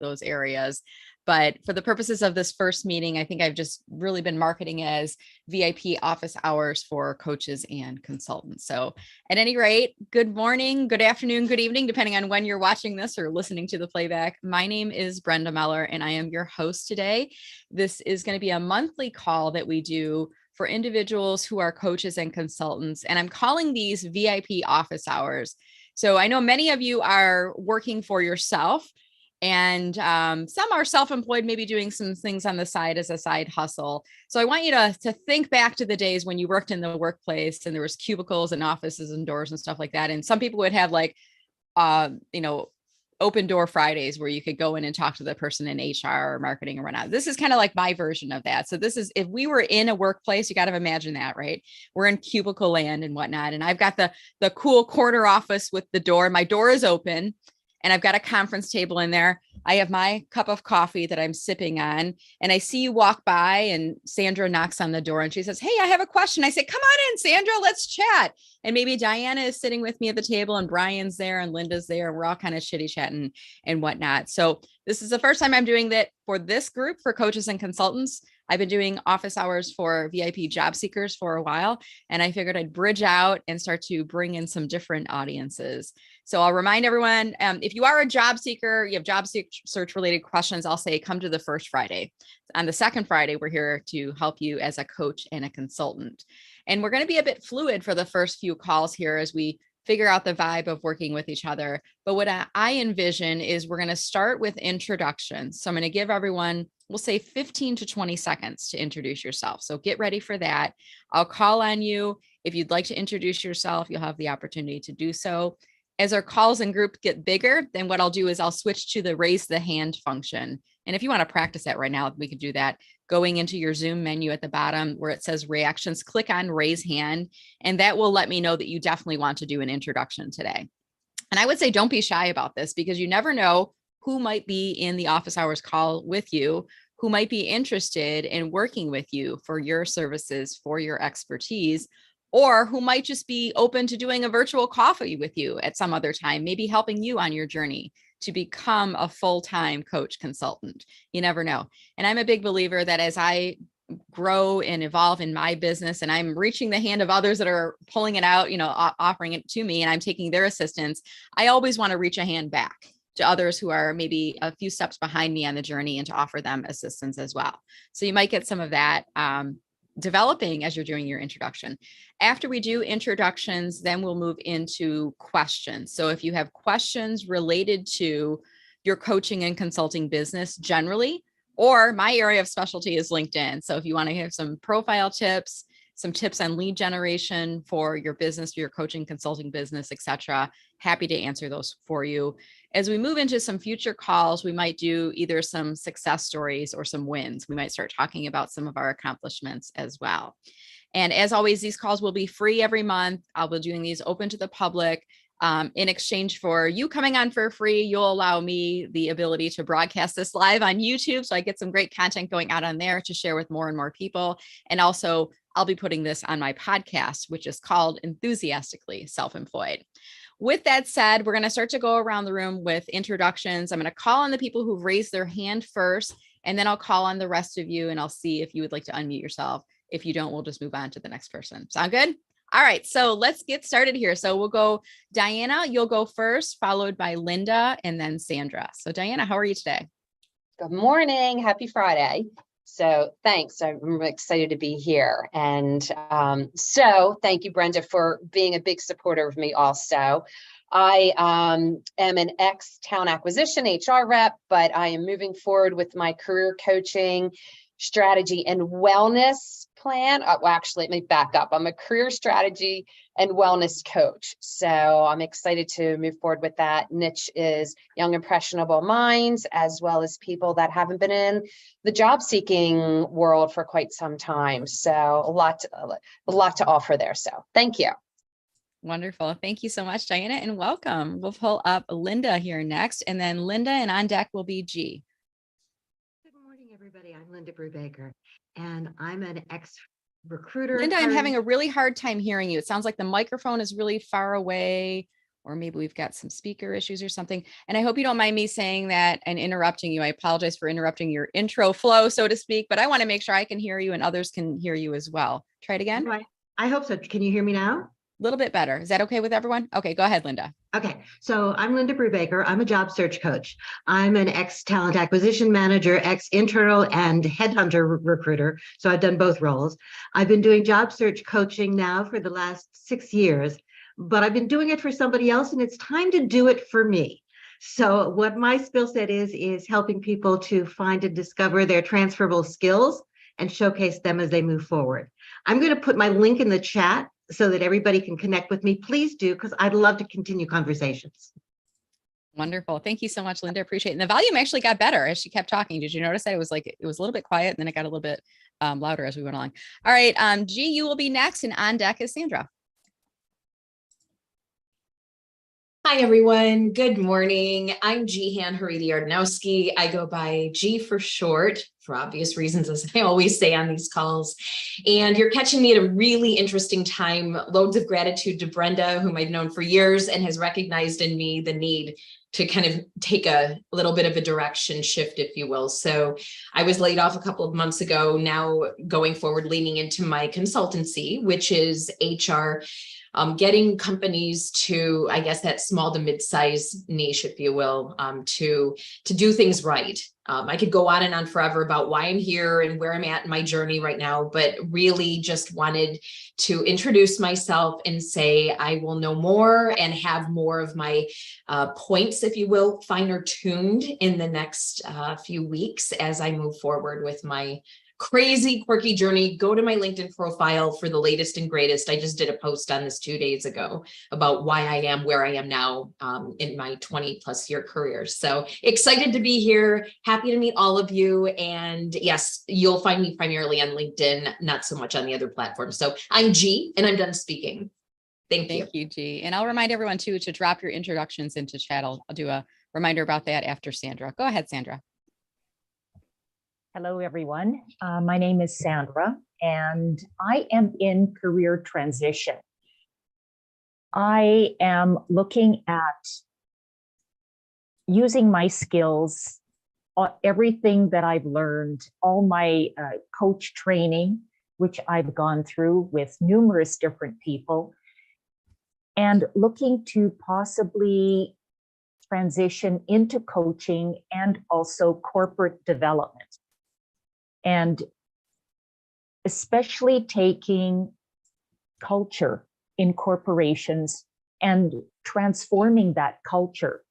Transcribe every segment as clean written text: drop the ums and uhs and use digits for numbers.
those areas. But for the purposes of this first meeting, I think I've just really been marketing as VIP office hours for coaches and consultants. So at any rate, good morning, good afternoon, good evening, depending on when you're watching this or listening to the playback. My name is Brenda Meller, and I am your host today. This is going to be a monthly call that we do for individuals who are coaches and consultants. And I'm calling these VIP office hours. So I know many of you are working for yourself, and some are self-employed, maybe doing some things on the side as a side hustle. So I want you to think back to the days when you worked in the workplace and there was cubicles and offices and doors and stuff like that. And some people would have like, open door Fridays where you could go in and talk to the person in HR or marketing or whatnot. This is kind of like my version of that. So this is, if we were in a workplace, you got to imagine that, right? We're in cubicle land and whatnot. And I've got the cool corner office with the door. My door is open and I've got a conference table in there. I have my cup of coffee that I'm sipping on, and I see you walk by, and Sandra knocks on the door and she says, "Hey, I have a question." I say, "Come on in, Sandra, let's chat." And maybe Diana is sitting with me at the table, and Brian's there and Linda's there. And we're all kind of shitty chatting and whatnot. So this is the first time I'm doing that for this group for coaches and consultants. I've been doing office hours for VIP job seekers for a while, and I figured I'd bridge out and start to bring in some different audiences. So I'll remind everyone, if you are a job seeker, you have job search related questions, I'll say come to the first Friday. On the second Friday, we're here to help you as a coach and a consultant. And we're going to be a bit fluid for the first few calls here as we figure out the vibe of working with each other. But what I envision is we're going to start with introductions. So I'm going to give everyone, we'll say 15 to 20 seconds to introduce yourself. So get ready for that. I'll call on you. If you'd like to introduce yourself, you'll have the opportunity to do so. As our calls and group get bigger, then what I'll do is I'll switch to the raise the hand function. And if you want to practice that right now, we could do that. Going into your Zoom menu at the bottom where it says reactions, click on raise hand, and that will let me know that you definitely want to do an introduction today. And I would say don't be shy about this, because you never know who might be in the office hours call with you, who might be interested in working with you for your services, for your expertise, or who might just be open to doing a virtual coffee with you at some other time, maybe helping you on your journey to become a full-time coach consultant. You never know. And I'm a big believer that as I grow and evolve in my business, and I'm reaching the hand of others that are pulling it out, offering it to me, and I'm taking their assistance, I always want to reach a hand back to others who are maybe a few steps behind me on the journey and to offer them assistance as well. So you might get some of that developing as you're doing your introduction. After we do introductions, then we'll move into questions. So if you have questions related to your coaching and consulting business generally, or my area of specialty is LinkedIn. So if you want to have some profile tips, some tips on lead generation for your business, your coaching, consulting business, etc., happy to answer those for you. As we move into some future calls, we might do either some success stories or some wins. We might start talking about some of our accomplishments as well. And as always, these calls will be free every month. I'll be doing these open to the public. In exchange for you coming on for free, you'll allow me the ability to broadcast this live on YouTube. So I get some great content going out on there to share with more and more people. And also, I'll be putting this on my podcast, which is called Enthusiastically Self-Employed. With that said, we're going to start to go around the room with introductions. I'm going to call on the people who've raised their hand first, and then I'll call on the rest of you, and I'll see if you would like to unmute yourself. If you don't, we'll just move on to the next person. Sound good? All right, so let's get started here. So we'll go, Diana, you'll go first, followed by Linda, and then Sandra. So Diana, how are you today? Good morning. Happy Friday. So thanks. I'm excited to be here. And so thank you, Brenda, for being a big supporter of me also. I am an ex-town acquisition HR rep, but I am moving forward with my career coaching strategy and wellness plan. Well, actually, let me back up. I'm a career strategy and wellness coach. So I'm excited to move forward with that. Niche is young, impressionable minds, as well as people that haven't been in the job seeking world for quite some time. So a lot to offer there. So thank you. Wonderful. Thank you so much, Diana, and welcome. We'll pull up Linda here next, and then Linda, and on deck will be G. Good morning, everybody. I'm Linda Brubaker, and I'm an ex-recruiter. Linda, I'm having a really hard time hearing you. It sounds like the microphone is really far away, or maybe we've got some speaker issues or something. And I hope you don't mind me saying that and interrupting you. I apologize for interrupting your intro flow, so to speak, but I want to make sure I can hear you and others can hear you as well. Try it again. Right. I hope so. Can you hear me now? A little bit better. Is that okay with everyone? Okay, go ahead, Linda. Okay, so I'm Linda Brubaker. I'm a job search coach. I'm an ex-talent acquisition manager, ex-internal and headhunter recruiter. So I've done both roles. I've been doing job search coaching now for the last 6 years, but I've been doing it for somebody else, and it's time to do it for me. So what my skill set is helping people to find and discover their transferable skills and showcase them as they move forward. I'm going to put my link in the chat so that everybody can connect with me. Please do, because I'd love to continue conversations. Wonderful. Thank you so much, Linda. Appreciate it. And the volume actually got better as she kept talking. Did you notice that it was a little bit quiet and then it got a little bit louder as we went along. All right. G, you will be next, and on deck is Sandra. Hi, everyone. Good morning. I'm Jihan Haridi-Ardanowski. I go by G for short, for obvious reasons, as I always say on these calls. And you're catching me at a really interesting time. Loads of gratitude to Brenda, whom I've known for years and has recognized in me the need to kind of take a little bit of a direction shift, if you will. So I was laid off a couple of months ago. Now going forward, leaning into my consultancy, which is HR, getting companies to, I guess, that small to mid-size niche, if you will, to do things right. I could go on and on forever about why I'm here and where I'm at in my journey right now, but really just wanted to introduce myself and say I will know more and have more of my points, if you will, finer tuned in the next few weeks as I move forward with my crazy, quirky journey. Go to my LinkedIn profile for the latest and greatest. I just did a post on this 2 days ago about why I am where I am now in my 20+ year career. So excited to be here. Happy to meet all of you. And yes, you'll find me primarily on LinkedIn, not so much on the other platforms. So I'm G, and I'm done speaking. Thank you. Thank you, G. And I'll remind everyone too to drop your introductions into chat. I'll do a reminder about that after Sandra. Go ahead, Sandra. Hello, everyone. My name is Sandra, and I am in career transition. I am looking at using my skills, everything that I've learned, all my coach training, which I've gone through with numerous different people, and looking to possibly transition into coaching and also corporate development. And especially taking culture in corporations and transforming that culture,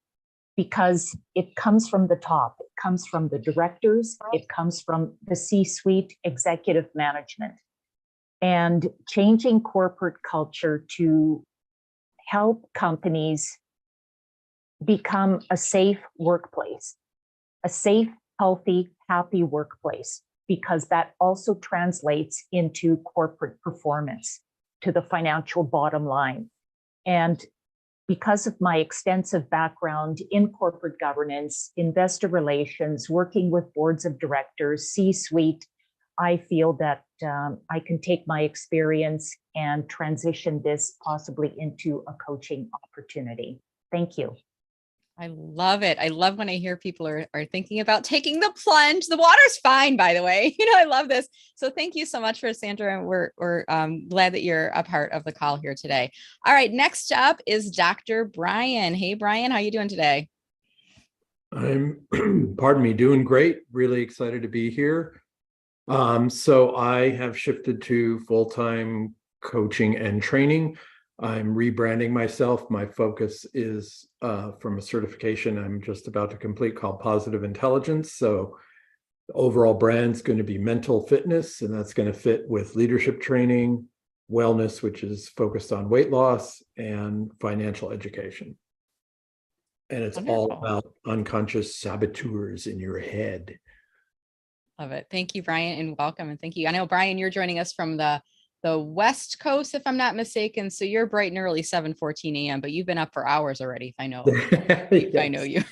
because it comes from the top, it comes from the directors, it comes from the C-suite executive management, and changing corporate culture to help companies become a safe workplace, a safe, healthy, happy workplace, because that also translates into corporate performance, to the financial bottom line. And because of my extensive background in corporate governance, investor relations, working with boards of directors, C-suite, I feel that I can take my experience and transition this possibly into a coaching opportunity. Thank you. I love it. I love when I hear people are thinking about taking the plunge. The water's fine, by the way. I love this. So thank you so much for Sandra. And we're glad that you're a part of the call here today. All right. Next up is Dr. Brian. Hey, Brian, how are you doing today? I'm, pardon me, doing great. Really excited to be here. So I have shifted to full-time coaching and training. I'm rebranding myself. My focus is from a certification I'm just about to complete called Positive Intelligence. So the overall brand's going to be mental fitness, and that's going to fit with leadership training, wellness, which is focused on weight loss, and financial education. And it's all about unconscious saboteurs in your head. Love it. Thank you, Brian, and welcome. And thank you. I know, Brian, you're joining us from the West Coast, if I'm not mistaken. So you're bright and early, 7:14 a.m., but you've been up for hours already, if I know, if I know you.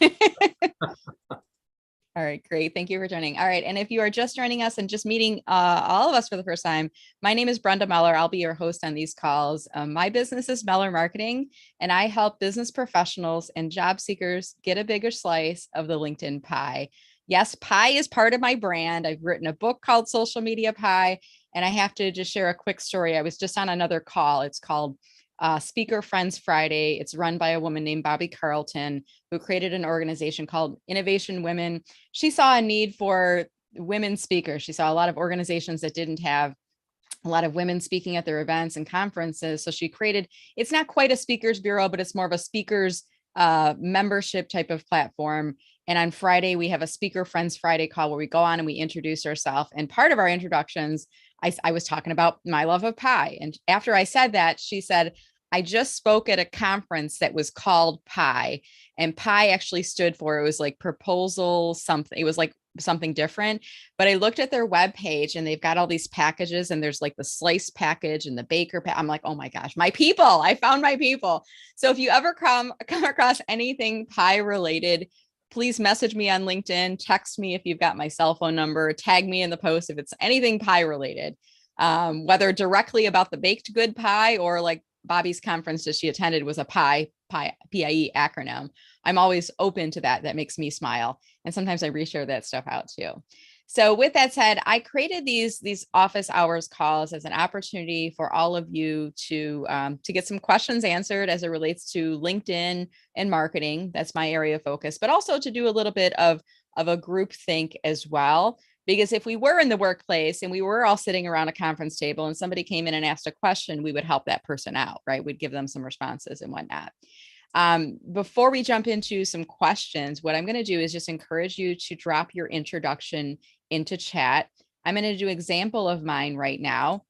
All right, great. Thank you for joining. All right. And if you are just joining us and just meeting all of us for the first time, my name is Brenda Meller. I'll be your host on these calls. My business is Meller Marketing, and I help business professionals and job seekers get a bigger slice of the LinkedIn pie. Yes, pie is part of my brand. I've written a book called Social Media Pie, and I have to just share a quick story. I was just on another call. It's called Speaker Friends Friday. It's run by a woman named Bobby Carlton, who created an organization called Innovation Women. She saw a need for women speakers. She saw a lot of organizations that didn't have a lot of women speaking at their events and conferences. So she created, it's not quite a speakers bureau, but it's more of a speakers membership type of platform. And on Friday, we have a Speaker Friends Friday call where we go on and we introduce ourselves. And part of our introductions, I was talking about my love of pie. And after I said that, she said, I just spoke at a conference that was called Pie, and Pie actually stood for, it was like proposal something. It was like something different, but I looked at their webpage and they've got all these packages, and there's like the slice package and the baker I'm like, oh my gosh, my people, I found my people. So if you ever come across anything pie related, please message me on LinkedIn, text me if you've got my cell phone number, tag me in the post if it's anything pie related, whether directly about the baked good pie or like Bobby's conference that she attended was a PIE acronym. I'm always open to that. That makes me smile. And sometimes I reshare that stuff out too. So with that said, I created these office hours calls as an opportunity for all of you to get some questions answered as it relates to LinkedIn and marketing. That's my area of focus, but also to do a little bit of a group think as well. Because if we were in the workplace and we were all sitting around a conference table and somebody came in and asked a question, we would help that person out, right? We'd give them some responses and whatnot. Before we jump into some questions, what I'm going to do is just encourage you to drop your introduction into chat. I'm going to do an example of mine right now.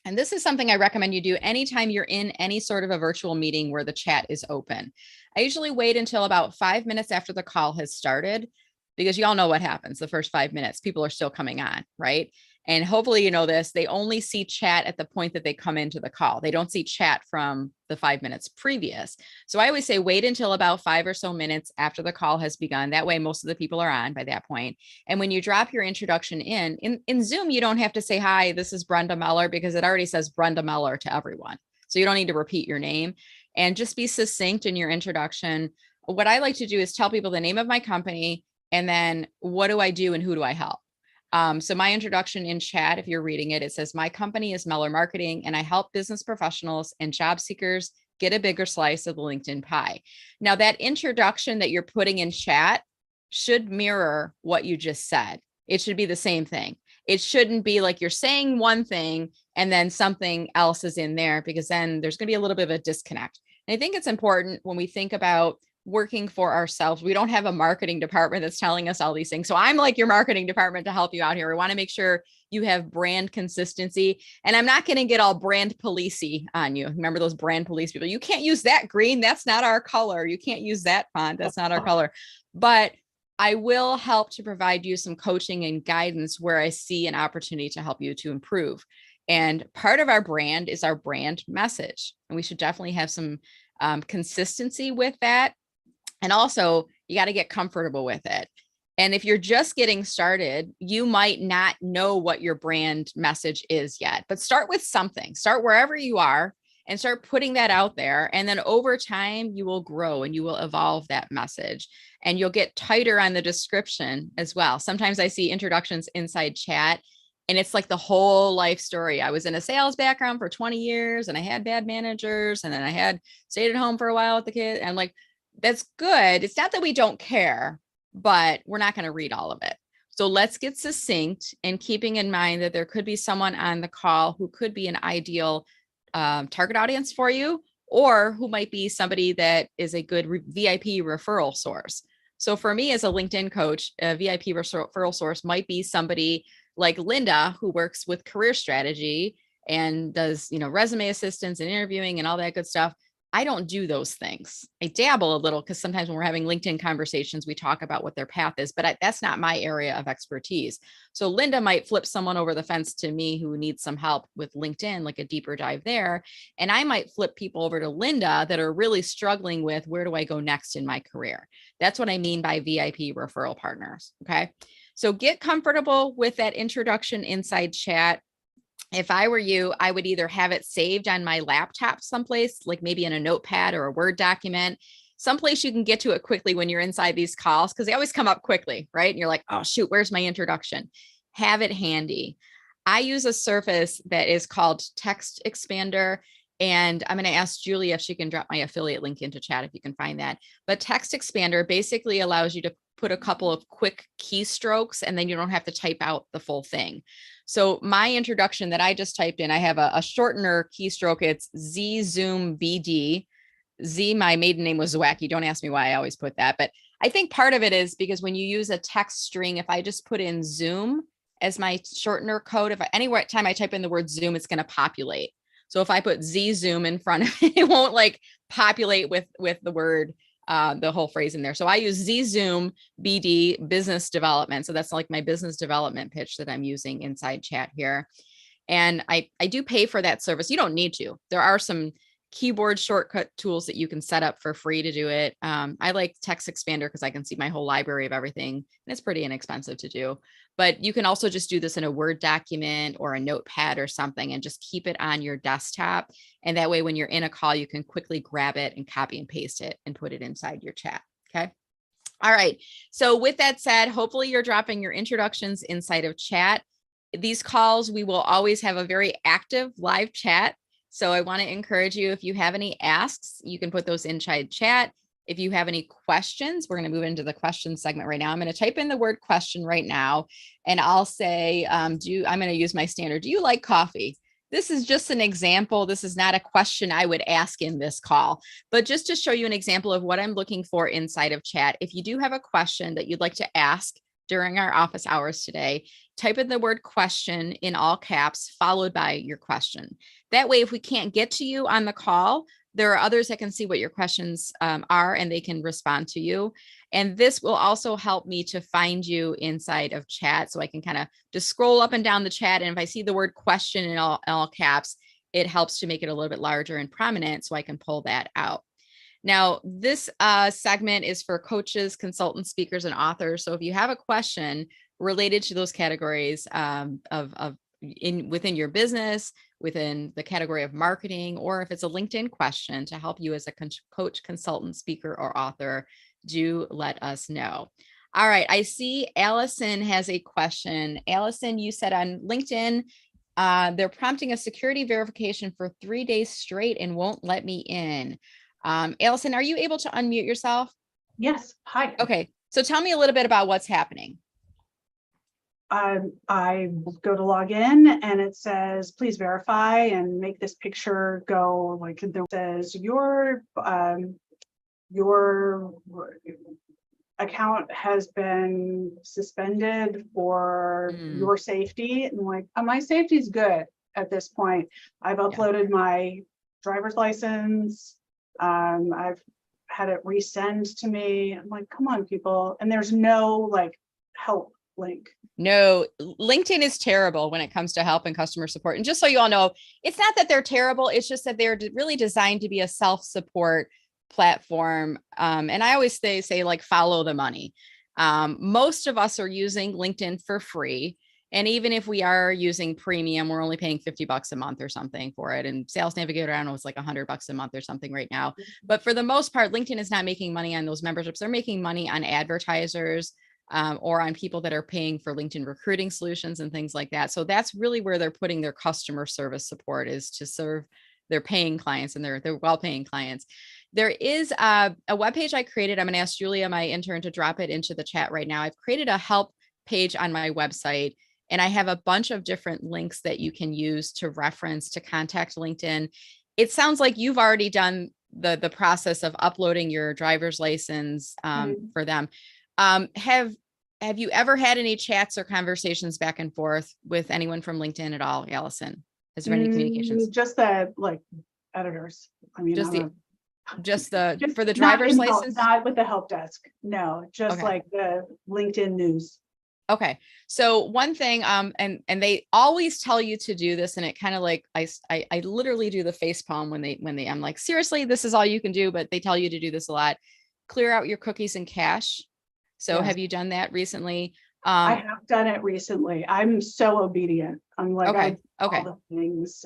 And this is something I recommend you do anytime you're in any sort of a virtual meeting where the chat is open. I usually wait until about 5 minutes after the call has started, because you all know what happens the first 5 minutes, people are still coming on, right? And hopefully you know this, they only see chat at the point that they come into the call. They don't see chat from the 5 minutes previous. So I always say, wait until about 5 or so minutes after the call has begun. That way, most of the people are on by that point. And when you drop your introduction in Zoom, you don't have to say, hi, this is Brenda Meller, because it already says Brenda Meller to everyone. So you don't need to repeat your name, and just be succinct in your introduction. What I like to do is tell people the name of my company, and then what do I do and who do I help? So my introduction in chat, if you're reading it, it says, my company is Meller Marketing, and I help business professionals and job seekers get a bigger slice of the LinkedIn pie. Now, that introduction that you're putting in chat should mirror what you just said. It should be the same thing. It shouldn't be like you're saying one thing and then something else is in there, because then there's going to be a little bit of a disconnect. And I think it's important when we think about working for ourselves. We don't have a marketing department that's telling us all these things. So I'm like your marketing department to help you out here. We want to make sure you have brand consistency. And I'm not going to get all brand policey on you. Remember those brand police people? You can't use that green. That's not our color. You can't use that font. That's not our color. But I will help to provide you some coaching and guidance where I see an opportunity to help you to improve. And part of our brand is our brand message. And we should definitely have some consistency with that. And also, you got to get comfortable with it. And if you're just getting started, you might not know what your brand message is yet, but start with something. Start wherever you are and start putting that out there. And then over time, you will grow and you will evolve that message, and you'll get tighter on the description as well. Sometimes I see introductions inside chat, and it's like the whole life story. I was in a sales background for 20 years and I had bad managers, and then I had stayed at home for a while with the kid. And I'm like, that's good. It's not that we don't care, but we're not going to read all of it. So let's get succinct, and keeping in mind that there could be someone on the call who could be an ideal target audience for you, or who might be somebody that is a good VIP referral source. So for me as a LinkedIn coach, a VIP referral source might be somebody like Linda, who works with career strategy and does, resume assistance and interviewing and all that good stuff. I don't do those things. I dabble a little because sometimes when we're having LinkedIn conversations, we talk about what their path is, but that's not my area of expertise. So Linda might flip someone over the fence to me who needs some help with LinkedIn, like a deeper dive there. And I might flip people over to Linda that are really struggling with, where do I go next in my career? That's what I mean by VIP referral partners. Okay. So get comfortable with that introduction inside chat. If I were you, I would either have it saved on my laptop someplace, like maybe in a notepad or a Word document, someplace you can get to it quickly when you're inside these calls, because they always come up quickly, right? And you're like, oh, shoot, where's my introduction? Have it handy. I use a service that is called Text Expander. And I'm going to ask Julie if she can drop my affiliate link into chat if you can find that. But Text Expander basically allows you to put a couple of quick keystrokes, and then you don't have to type out the full thing. So my introduction that I just typed in, I have a shortener keystroke. It's Z Zoom BD. Z, my maiden name was Zwacky. Don't ask me why I always put that. But I think part of it is because when you use a text string, if I just put in Zoom as my shortener code, if any time I type in the word Zoom, it's going to populate. So if I put Z Zoom in front of it, it won't like populate with the word, the whole phrase in there. So I use Z Zoom BD business development. So that's like my business development pitch that I'm using inside chat here. And I do pay for that service. You don't need to. There are some keyboard shortcut tools that you can set up for free to do it. I like Text Expander because I can see my whole library of everything, and it's pretty inexpensive to do. But you can also just do this in a Word document or a notepad or something and just keep it on your desktop. And that way, when you're in a call, you can quickly grab it and copy and paste it and put it inside your chat. Okay. All right. So with that said, hopefully you're dropping your introductions inside of chat. These calls, we will always have a very active live chat. So I want to encourage you, if you have any asks, you can put those inside chat. If you have any questions, we're going to move into the question segment right now. I'm going to type in the word question right now, and I'll say, I'm going to use my standard. Do you like coffee? This is just an example. This is not a question I would ask in this call, but just to show you an example of what I'm looking for inside of chat. If you do have a question that you'd like to ask during our office hours today, type in the word question in all caps, followed by your question. That way, if we can't get to you on the call, there are others that can see what your questions are, and they can respond to you. And this will also help me to find you inside of chat. So I can kind of just scroll up and down the chat. And if I see the word question in all caps, it helps to make it a little bit larger and prominent so I can pull that out. Now, this segment is for coaches, consultants, speakers, and authors. So if you have a question related to those categories within your business, within the category of marketing, or if it's a LinkedIn question to help you as a coach, consultant, speaker, or author, do let us know. All right, I see Allison has a question. Allison, you said on LinkedIn, they're prompting a security verification for 3 days straight and won't let me in. Allison, are you able to unmute yourself? Yes. Hi. Okay, so tell me a little bit about what's happening. I go to log in and it says, please verify and make this picture go like it says your account has been suspended for your safety. And I'm like, oh, my safety is good at this point. I've uploaded my driver's license. I've had it resend to me. I'm like, come on, people. And there's no like help link. No, LinkedIn is terrible when it comes to help and customer support. And just so you all know, it's not that they're terrible. It's just that they're really designed to be a self-support platform. And I always say like, follow the money. Most of us are using LinkedIn for free. And even if we are using premium, we're only paying $50 a month or something for it. And Sales Navigator, I don't know, it's like $100 a month or something right now. But for the most part, LinkedIn is not making money on those memberships. They're making money on advertisers, or on people that are paying for LinkedIn recruiting solutions and things like that. So that's really where they're putting their customer service support, is to serve their paying clients and their well-paying clients. There is a webpage I created. I'm going to ask Julia, my intern, to drop it into the chat right now. I've created a help page on my website, and I have a bunch of different links that you can use to reference to contact LinkedIn. It sounds like you've already done the process of uploading your driver's license for them. Have you ever had any chats or conversations back and forth with anyone from LinkedIn at all, Allison? Is there any communications? Just the like editors. I mean, Just Just for the not driver's in help- license? Not with the help desk. No, just Okay. like the LinkedIn news. Okay. So one thing, and they always tell you to do this, and it kind of like, I literally do the face palm when they, I'm like, seriously, this is all you can do, but they tell you to do this a lot. Clear out your cookies and cache. So Yes. have you done that recently? I have done it recently. I'm so obedient. I'm like, Okay. I do Okay. all the things.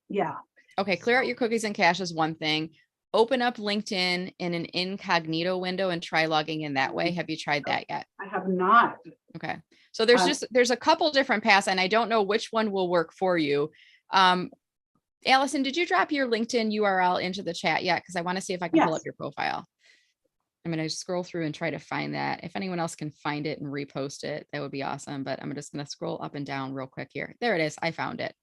Yeah. Okay. Clear out your cookies and cache is one thing. Open up LinkedIn in an incognito window and try logging in that way. Have you tried that yet? I have not. Okay. So there's a couple different paths, and I don't know which one will work for you. Allison, did you drop your LinkedIn URL into the chat yet? Because I want to see if I can pull Yes. up your profile. I'm going to scroll through and try to find that. If anyone else can find it and repost it, that would be awesome. But I'm just going to scroll up and down real quick here. There it is. I found it.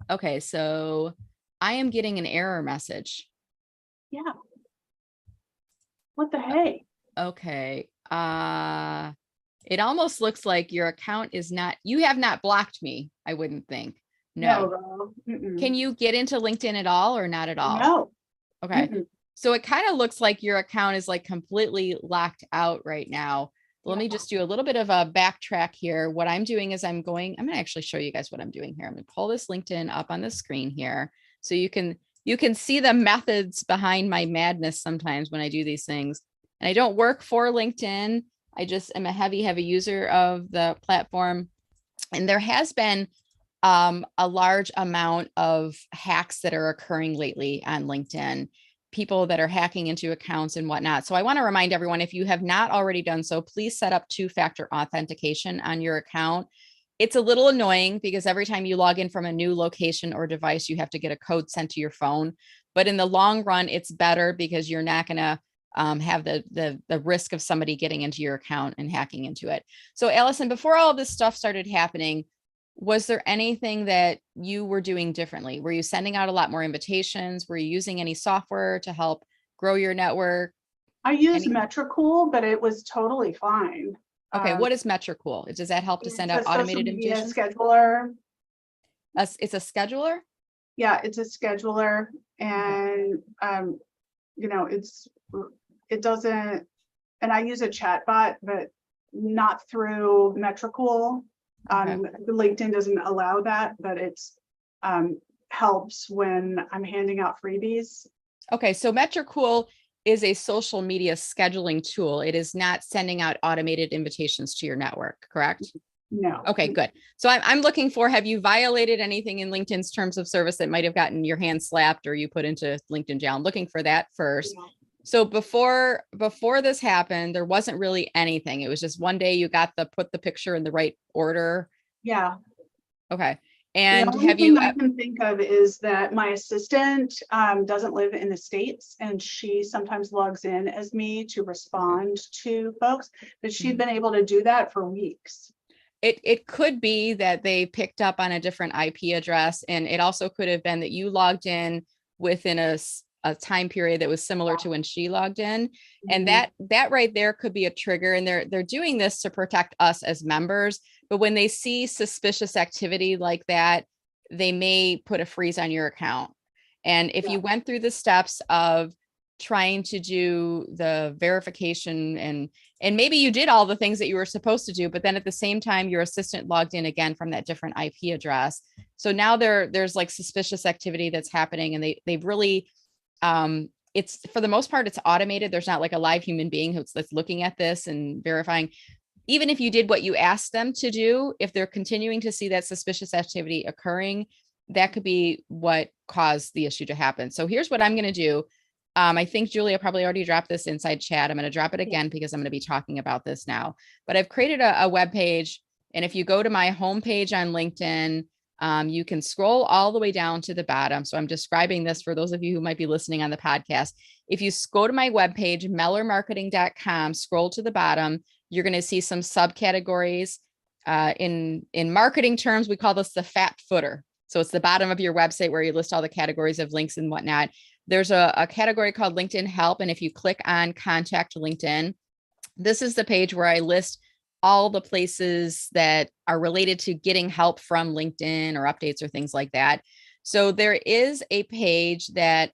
Okay. So I am getting an error message. Yeah. What the hey? Okay. It almost looks like your account is not, you have not blocked me, I wouldn't think. No. girl. Can you get into LinkedIn at all or not at all? No. Okay. So it kind of looks like your account is like completely locked out right now. Let me just do a little bit of a backtrack here. What I'm doing is I'm going to actually show you guys what I'm doing here. I'm going to pull this LinkedIn up on the screen here so you can see the methods behind my madness sometimes when I do these things. And I don't work for LinkedIn. I just am a heavy user of the platform. And there has been a large amount of hacks that are occurring lately on LinkedIn, people that are hacking into accounts and whatnot. So I want to remind everyone, if you have not already done so, please set up 2-factor authentication on your account. It's a little annoying because every time you log in from a new location or device, you have to get a code sent to your phone. But in the long run, it's better because you're not going to have the risk of somebody getting into your account and hacking into it. So Allison, before all of this stuff started happening, was there anything that you were doing differently? Were you sending out a lot more invitations? Were you using any software to help grow your network? I use Metricool, but it was totally fine. Okay, what is Metricool? Does that help to send out automated invitations? Scheduler. It's a scheduler? Yeah, it's a scheduler, and you know, it doesn't, and I use a chat bot, but not through Metricool. LinkedIn doesn't allow that, but it's helps when I'm handing out freebies. Okay, so Metricool is a social media scheduling tool. It is not sending out automated invitations to your network, correct? No. Okay, good. So I'm looking for, have you violated anything in LinkedIn's terms of service that might have gotten your hand slapped or you put into LinkedIn jail? I'm looking for that first. No. So before this happened, there wasn't really anything. It was just one day you got put the picture in the right order. Yeah. Okay. And the only thing I can think of is that my assistant doesn't live in the States, and she sometimes logs in as me to respond to folks, but she'd been able to do that for weeks. It could be that they picked up on a different IP address, and it also could have been that you logged in within a time period that was similar to when she logged in. And that right there could be a trigger. And they're doing this to protect us as members. But when they see suspicious activity like that, they may put a freeze on your account. And if you went through the steps of trying to do the verification and maybe you did all the things that you were supposed to do, but then at the same time, your assistant logged in again from that different IP address. So now there's like suspicious activity that's happening, and they've really, it's, for the most part, it's automated. There's not like a live human being that's looking at this and verifying. Even if you did what you asked them to do, if they're continuing to see that suspicious activity occurring, that could be what caused the issue to happen. So here's what I'm going to do. I think Julia probably already dropped this inside chat. I'm going to drop it again because I'm going to be talking about this now. But I've created a web page. And if you go to my homepage on LinkedIn, you can scroll all the way down to the bottom. So I'm describing this for those of you who might be listening on the podcast. If you go to my webpage, mellermarketing.com, scroll to the bottom, you're going to see some subcategories. In marketing terms, we call this the fat footer. So it's the bottom of your website where you list all the categories of links and whatnot. There's a category called LinkedIn Help. And if you click on Contact LinkedIn, this is the page where I list all the places that are related to getting help from LinkedIn or updates or things like that. So there is a page that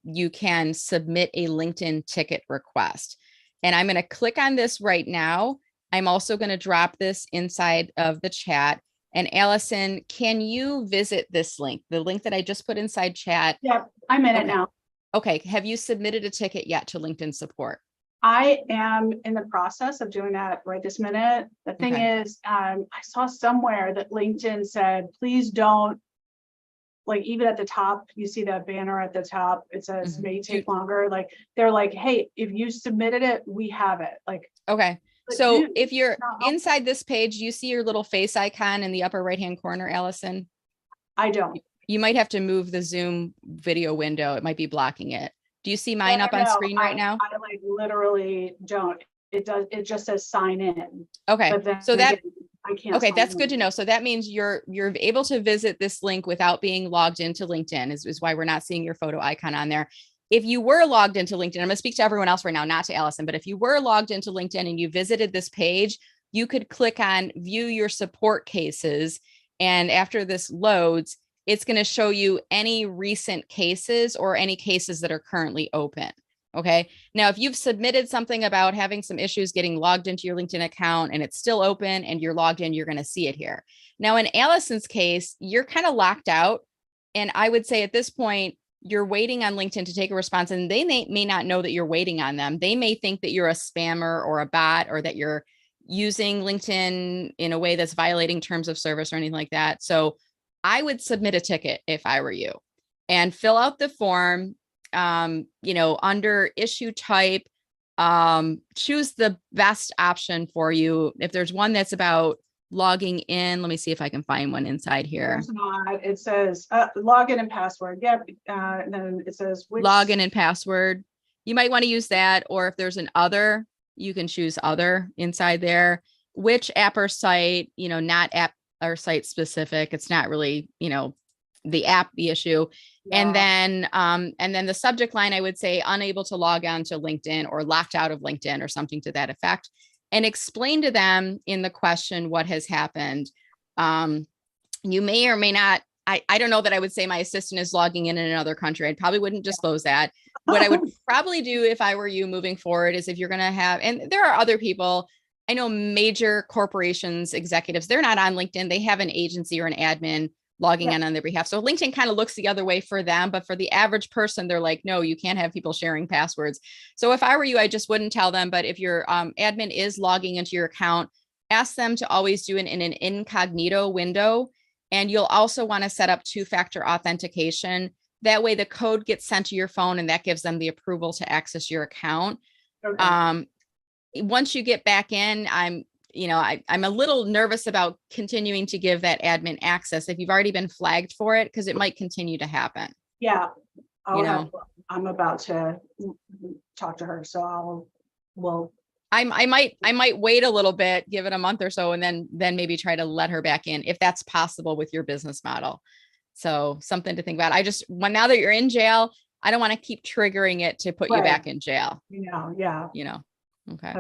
you can submit a LinkedIn ticket request. And I'm going to click on this right now. I'm also going to drop this inside of the chat. And Allison, can you visit this link, the link that I just put inside chat? Yep, I'm in it Okay. now. Okay. Have you submitted a ticket yet to LinkedIn support? I am in the process of doing that right this minute. The thing Okay. is, I saw somewhere that LinkedIn said, please don't, like, even at the top, you see that banner at the top, it says Mhm. may take longer. Like, they're like, hey, if you submitted it, we have it. Like, Okay. but So dude, if you're it's not helpful. inside this page, you see your little face icon in the upper right-hand corner, Allison. I don't. You might have to move the Zoom video window. It might be blocking it. Do you see mine up on No, screen right now? I like literally don't. It does, it just says sign in. Okay. But then So that, again, I can't. okay, sign that's in. good to know. So that means you're able to visit this link without being logged into LinkedIn is why we're not seeing your photo icon on there. If you were logged into LinkedIn, I'm going to speak to everyone else right now, not to Allison, but if you were logged into LinkedIn and you visited this page, you could click on view your support cases. And after this loads, it's going to show you any recent cases or any cases that are currently open. Okay. Now, if you've submitted something about having some issues getting logged into your LinkedIn account and it's still open and you're logged in, you're going to see it here. Now, in Allison's case, you're kind of locked out. And I would say at this point, you're waiting on LinkedIn to take a response, and they may not know that you're waiting on them. They may think that you're a spammer or a bot, or that you're using LinkedIn in a way that's violating terms of service or anything like that. So I would submit a ticket if I were you and fill out the form, under issue type, choose the best option for you. If there's one that's about logging in, let me see if I can find one inside here. There's not. It says login and password. Yep. And then it says which Login and password. You might want to use that. Or if there's an other, you can choose other inside there. Which app or site, not app or site specific. It's not really, the app, the issue. And then the subject line, I would say unable to log on to LinkedIn or locked out of LinkedIn or something to that effect. And explain to them in the question what has happened. You may or may not, I don't know that I would say my assistant is logging in another country. I probably wouldn't disclose that. What I would probably do if I were you moving forward is if you're going to have, and there are other people, I know major corporations, executives, they're not on LinkedIn. They have an agency or an admin logging in on their behalf. So LinkedIn kind of looks the other way for them, but for the average person, they're like, no, you can't have people sharing passwords. So if I were you, I just wouldn't tell them. But if your admin is logging into your account, ask them to always do it in an incognito window. And you'll also want to set up two-factor authentication. That way the code gets sent to your phone and that gives them the approval to access your account. Okay. Once you get back in, I'm a little nervous about continuing to give that admin access if you've already been flagged for it, because it might continue to happen. Yeah. I'm about to talk to her, so I might wait a little bit, give it a month or so, and then maybe try to let her back in if that's possible with your business model. So something to think about. Now that you're in jail, I don't want to keep triggering it to put you back in jail. Yeah. Okay.